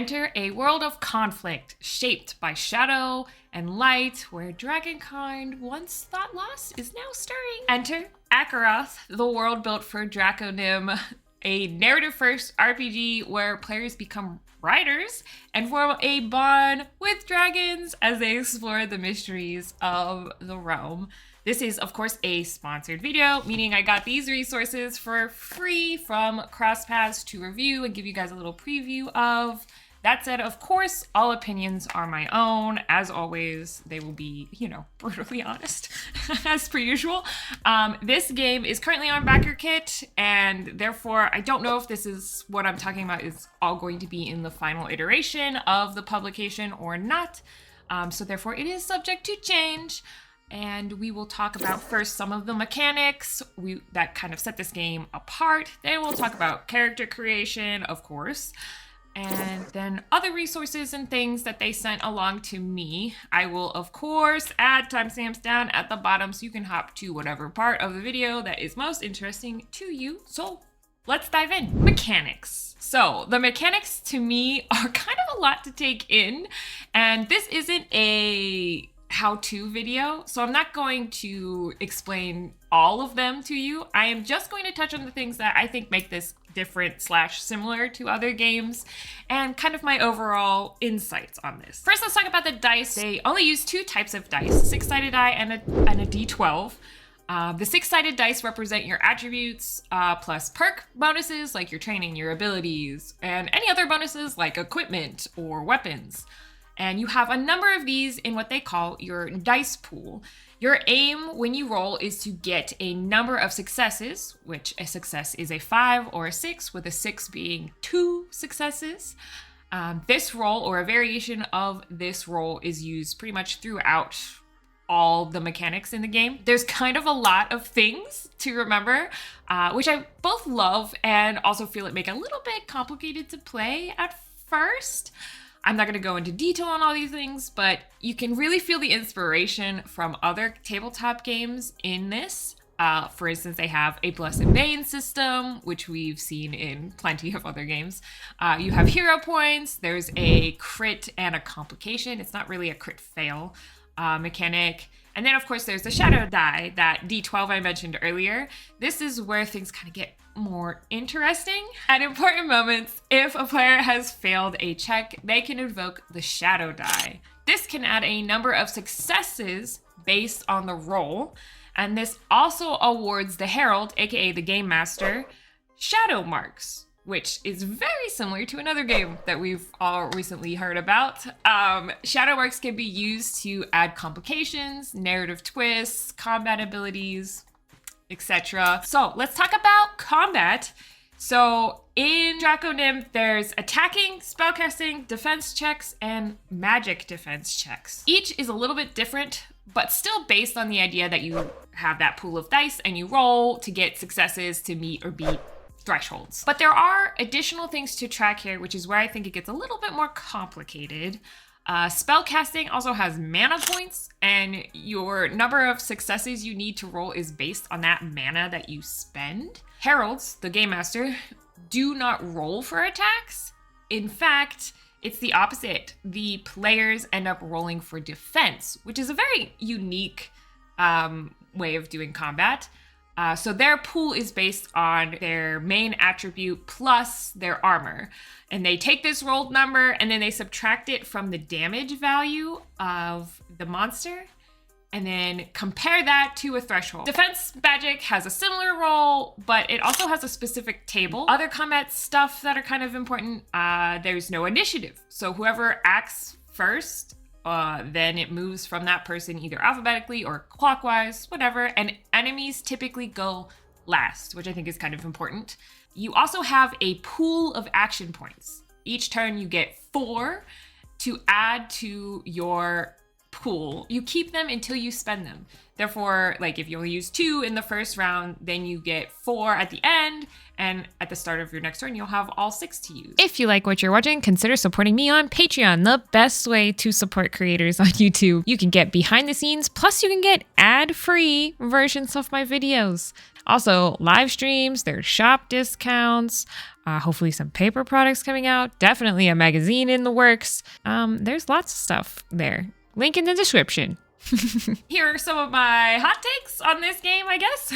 Enter a world of conflict shaped by shadow and light, where dragonkind once thought lost is now stirring. Enter Akaroth, the world built for Drakonym, a narrative-first RPG where players become riders and form a bond with dragons as they explore the mysteries of the realm. This is, of course, a sponsored video, meaning I got these resources for free from CrossPaths to review and give you guys a little preview of. That said, of course, all opinions are my own. As always, they will be, brutally honest, as per usual. This game is currently on BackerKit, and therefore, I don't know if this is what I'm talking about is all going to be in the final iteration of the publication or not. So therefore, it is subject to change. And we will talk about first some of the mechanics that kind of set this game apart. Then we'll talk about character creation, of course. And then other resources and things that they sent along to me. I will, of course, add timestamps down at the bottom so you can hop to whatever part of the video that is most interesting to you. So let's dive in. Mechanics. So the mechanics to me are kind of a lot to take in. And this isn't a how-to video, so I'm not going to explain all of them to you. I am just going to touch on the things that I think make this different / similar to other games and kind of my overall insights on this. First, let's talk about the dice. They only use 2 types of dice, 6-sided die and a D12. The 6-sided dice represent your attributes plus perk bonuses like your training, your abilities, and any other bonuses like equipment or weapons. And you have a number of these in what they call your dice pool. Your aim when you roll is to get a number of successes, which a success is a 5 or a 6, with a 6 being 2 successes. This roll, or a variation of this roll, is used pretty much throughout all the mechanics in the game. There's kind of a lot of things to remember, which I both love and also feel it make a little bit complicated to play at first. I'm not going to go into detail on all these things, but you can really feel the inspiration from other tabletop games in this. For instance, they have a Blessed Bane system, which we've seen in plenty of other games. You have hero points. There's a crit and a complication. It's not really a crit fail mechanic. And then, of course, there's the shadow die, that D12 I mentioned earlier. This is where things kind of get more interesting. At important moments, if a player has failed a check, they can invoke the shadow die. This can add a number of successes based on the roll, and this also awards the Herald, aka the Game Master, shadow marks, which is very similar to another game that we've all recently heard about. Shadow marks can be used to add complications, narrative twists, combat abilities, etc. So let's talk about combat. So in Drakonym, there's attacking, spellcasting, defense checks, and magic defense checks. Each is a little bit different, but still based on the idea that you have that pool of dice and you roll to get successes to meet or beat thresholds. But there are additional things to track here, which is where I think it gets a little bit more complicated. Spellcasting also has mana points, and your number of successes you need to roll is based on that mana that you spend. Heralds, the Game Master, do not roll for attacks. In fact, it's the opposite. The players end up rolling for defense, which is a very unique way of doing combat. So their pool is based on their main attribute plus their armor. And they take this rolled number and then they subtract it from the damage value of the monster and then compare that to a threshold. Defense magic has a similar roll, but it also has a specific table. Other combat stuff that are kind of important, there's no initiative. So whoever acts first, then it moves from that person either alphabetically or clockwise, whatever, and enemies typically go last, which I think is kind of important. You also have a pool of action points. Each turn you get 4 to add to your pool. You keep them until you spend them. Therefore, like if you only use 2 in the first round, then you get 4 at the end, and at the start of your next turn, you'll have all 6 to use. If you like what you're watching, consider supporting me on Patreon, the best way to support creators on YouTube. You can get behind the scenes, plus you can get ad-free versions of my videos. Also, live streams, there's shop discounts, hopefully some paper products coming out, definitely a magazine in the works. There's lots of stuff there. Link in the description. Here are some of my hot takes on this game, I guess.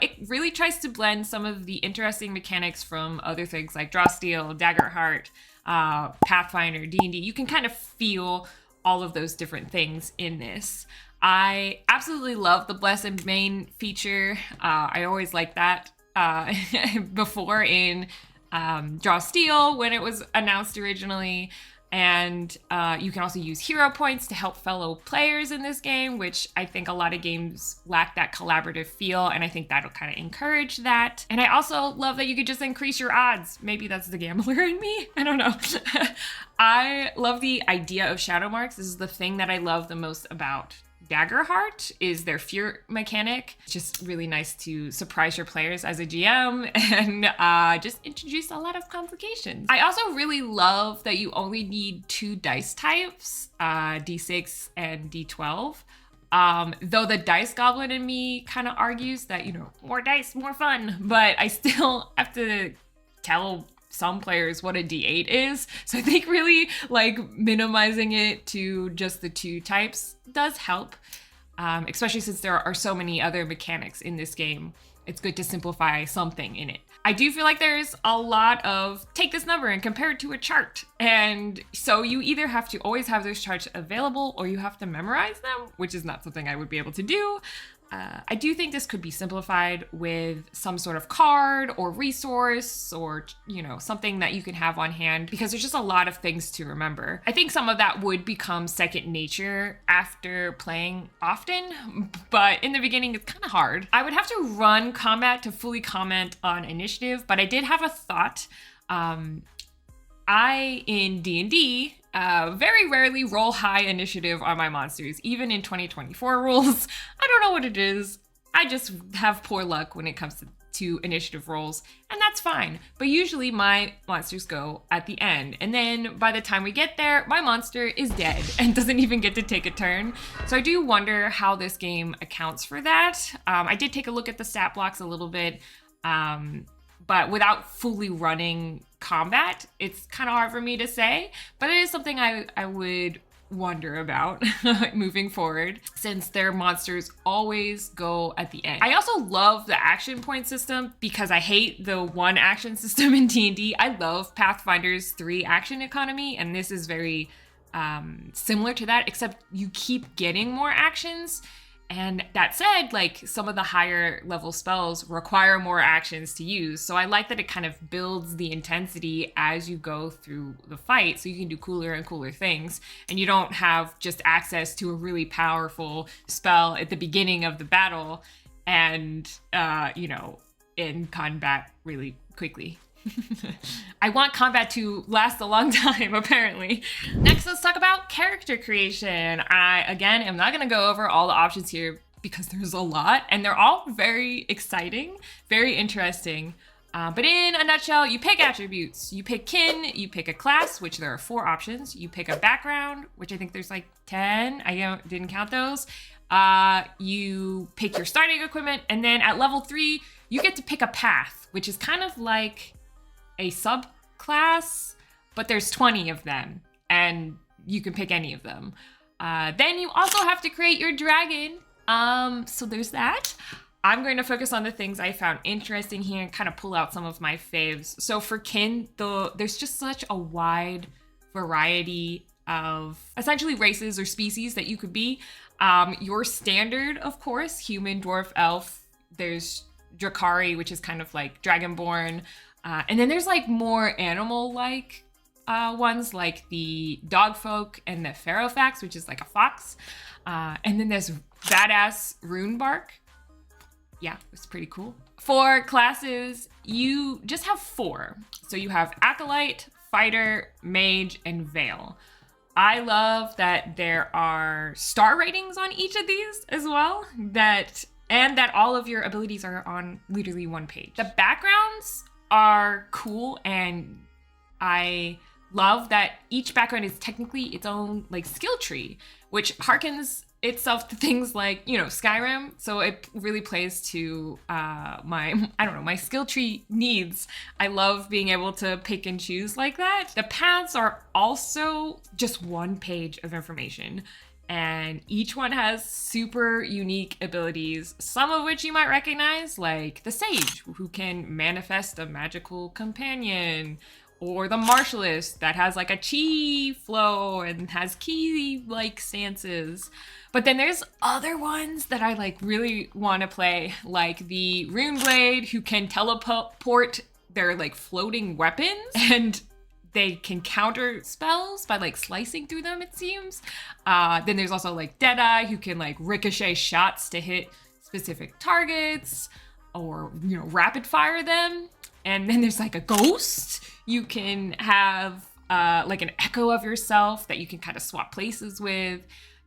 It really tries to blend some of the interesting mechanics from other things like Draw Steel, Dagger Heart, Pathfinder, D&D. You can kind of feel all of those different things in this. I absolutely love the Bless and Bane feature. I always liked that before in Draw Steel when it was announced originally. And you can also use hero points to help fellow players in this game, which I think a lot of games lack that collaborative feel, and I think that'll kind of encourage that. And I also love that you could just increase your odds. Maybe that's the gambler in me. I don't know. I love the idea of shadow marks. This is the thing that I love the most about Daggerheart, is their fear mechanic. It's just really nice to surprise your players as a GM and just introduce a lot of complications. I also really love that you only need 2 dice types, D6 and D12. Though the dice goblin in me kind of argues that, you know, more dice, more fun, but I still have to tell some players what a D8 is. So I think really like minimizing it to just the 2 types does help, especially since there are so many other mechanics in this game. It's good to simplify something in it. I do feel like there's a lot of take this number and compare it to a chart. And so you either have to always have those charts available or you have to memorize them, which is not something I would be able to do. I do think this could be simplified with some sort of card or resource or, you know, something that you can have on hand, because there's just a lot of things to remember. I think some of that would become second nature after playing often, but in the beginning it's kind of hard. I would have to run combat to fully comment on initiative, but I did have a thought. In D&D, very rarely roll high initiative on my monsters, even in 2024 rules. I don't know what it is. I just have poor luck when it comes to initiative rolls, and that's fine. But usually my monsters go at the end, and then by the time we get there, my monster is dead and doesn't even get to take a turn. So I do wonder how this game accounts for that. I did take a look at the stat blocks a little bit, but without fully running combat, it's kind of hard for me to say, but it is something I would wonder about moving forward, since their monsters always go at the end. I also love the action point system because I hate the 1 action system in D&D. I love Pathfinder's 3 action economy, and this is very similar to that, except you keep getting more actions. And that said, like, some of the higher level spells require more actions to use. So I like that it kind of builds the intensity as you go through the fight, so you can do cooler and cooler things. And you don't have just access to a really powerful spell at the beginning of the battle and, end combat really quickly. I want combat to last a long time, apparently. Next, let's talk about character creation. I, again, am not going to go over all the options here because there's a lot, and they're all very exciting, very interesting. But in a nutshell, you pick attributes. You pick kin, you pick a class, which there are 4 options. You pick a background, which I think there's like 10. I didn't count those. You pick your starting equipment, and then at level 3, you get to pick a path, which is kind of like a subclass, but there's 20 of them, and you can pick any of them. Then you also have to create your dragon. So there's that. I'm going to focus on the things I found interesting here and kind of pull out some of my faves. So for kin, there's just such a wide variety of essentially races or species that you could be. Your standard, of course, human, dwarf, elf. There's Drakari, which is kind of like dragonborn. And then there's like more animal-like ones, like the dogfolk and the Pharaohfax, which is like a fox. And then there's badass Runebark. Yeah, it's pretty cool. For classes, you just have 4. So you have Acolyte, Fighter, Mage, and Veil. I love that there are star ratings on each of these as well, and that all of your abilities are on literally 1 page. The backgrounds are cool, and I love that each background is technically its own like skill tree, which harkens itself to things like, you know, Skyrim. So it really plays to my skill tree needs. I love being able to pick and choose like that. The paths are also just one page of information, and each one has super unique abilities, some of which you might recognize, like the Sage, who can manifest a magical companion, or the Martialist that has like a chi flow and has ki like stances. But then there's other ones that I like really want to play, like the Runeblade, who can teleport their like floating weapons, and they can counter spells by like slicing through them, it seems. Then there's also like Deadeye, who can like ricochet shots to hit specific targets, or, you know, rapid fire them. And then there's like a Ghost. You can have like an echo of yourself that you can kind of swap places with.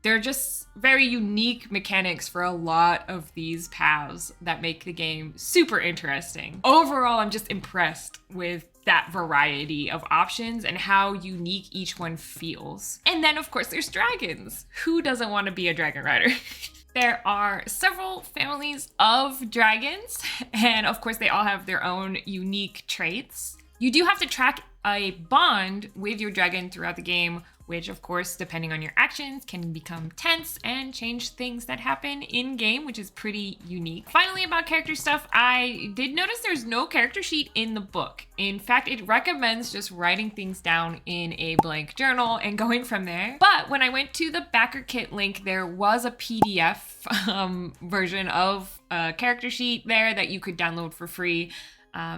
They're just very unique mechanics for a lot of these paths that make the game super interesting. Overall, I'm just impressed with that variety of options and how unique each one feels. And then, of course, there's dragons. Who doesn't want to be a dragon rider? There are several families of dragons, and of course, they all have their own unique traits. You do have to track a bond with your dragon throughout the game, which of course, depending on your actions, can become tense and change things that happen in game, which is pretty unique. Finally, about character stuff, I did notice there's no character sheet in the book. In fact, it recommends just writing things down in a blank journal and going from there. But when I went to the backer kit link, there was a PDF version of a character sheet there that you could download for free.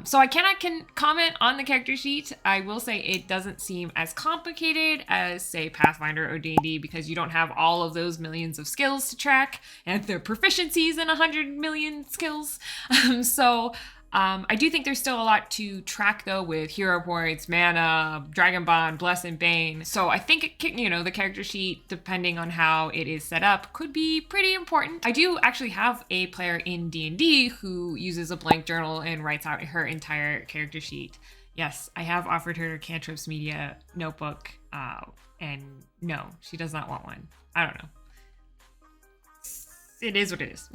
So I cannot comment on the character sheet. I will say it doesn't seem as complicated as, say, Pathfinder or D&D, because you don't have all of those millions of skills to track and their proficiencies in 100 million skills. I do think there's still a lot to track, though, with hero points, mana, Dragon Bond, Bless and Bane. So I think, the character sheet, depending on how it is set up, could be pretty important. I do actually have a player in D&D who uses a blank journal and writes out her entire character sheet. Yes, I have offered her Cantrips Media notebook, and no, she does not want one. I don't know. It is what it is.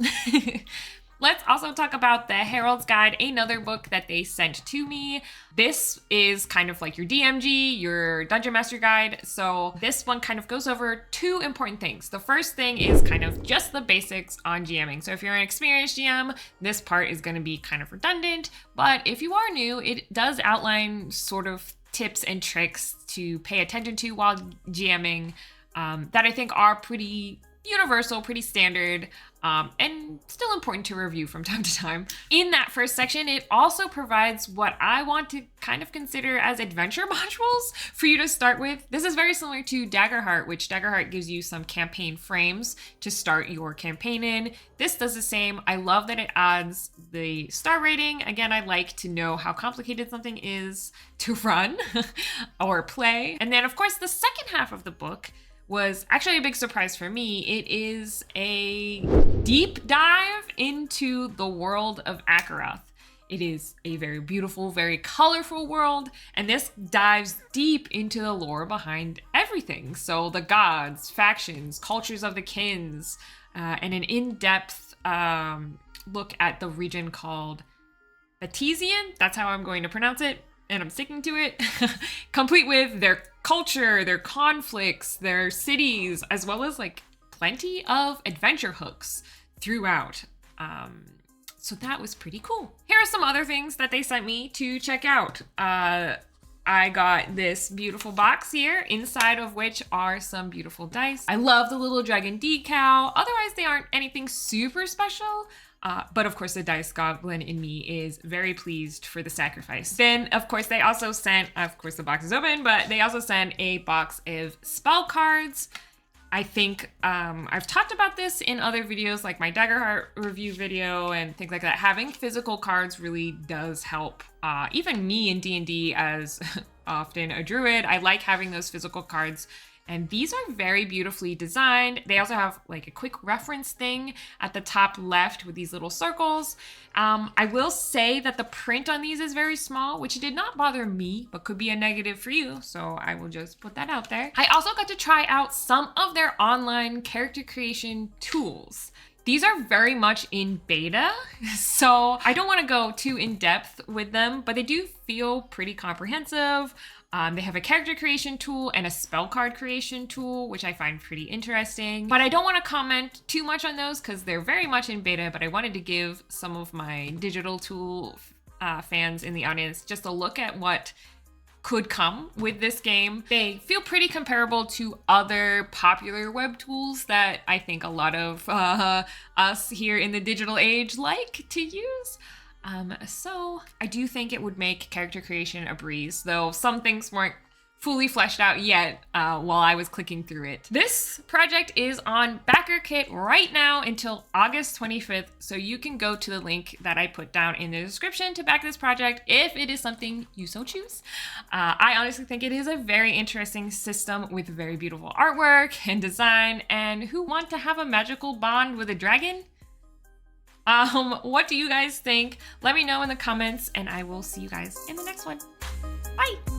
Let's also talk about the Herald's Guide, another book that they sent to me. This is kind of like your DMG, your Dungeon Master Guide. So this one kind of goes over two important things. The first thing is kind of just the basics on GMing. So if you're an experienced GM, this part is going to be kind of redundant. But if you are new, it does outline sort of tips and tricks to pay attention to while GMing that I think are pretty universal, pretty standard, and still important to review from time to time. In that first section, it also provides what I want to kind of consider as adventure modules for you to start with. This is very similar to Daggerheart, which Daggerheart gives you some campaign frames to start your campaign in. This does the same. I love that it adds the star rating. Again, I like to know how complicated something is to run or play. And then, of course, the second half of the book was actually a big surprise for me. It is a deep dive into the world of Akaroth. It is a very beautiful, very colorful world, and this dives deep into the lore behind everything. So the gods, factions, cultures of the kins, and an in-depth look at the region called Batesian. That's how I'm going to pronounce it, and I'm sticking to it. Complete with their culture, their conflicts, their cities, as well as like plenty of adventure hooks throughout. So that was pretty cool. Here are some other things that they sent me to check out. I got this beautiful box here, inside of which are some beautiful dice. I love the little dragon decal. Otherwise, they aren't anything super special. But of course, the dice goblin in me is very pleased for the sacrifice. Then, of course, they also sent, of course, the box is open, but they also sent a box of spell cards. I think I've talked about this in other videos, like my Daggerheart review video and things like that. Having physical cards really does help. Even me in D&D as often a druid, I like having those physical cards And these are very beautifully designed. They also have like a quick reference thing at the top left with these little circles. I will say that the print on these is very small, which did not bother me, but could be a negative for you. So I will just put that out there. I also got to try out some of their online character creation tools. These are very much in beta, so I don't want to go too in depth with them, but they do feel pretty comprehensive. They have a character creation tool and a spell card creation tool, which I find pretty interesting. But I don't want to comment too much on those because they're very much in beta, but I wanted to give some of my digital tool fans in the audience just a look at what could come with this game. They feel pretty comparable to other popular web tools that I think a lot of us here in the digital age like to use. So I do think it would make character creation a breeze, though some things weren't fully fleshed out yet while I was clicking through it. This project is on BackerKit right now until August 25th, so you can go to the link that I put down in the description to back this project if it is something you so choose. I honestly think it is a very interesting system with very beautiful artwork and design, and who want to have a magical bond with a dragon? What do you guys think? Let me know in the comments, and I will see you guys in the next one. Bye!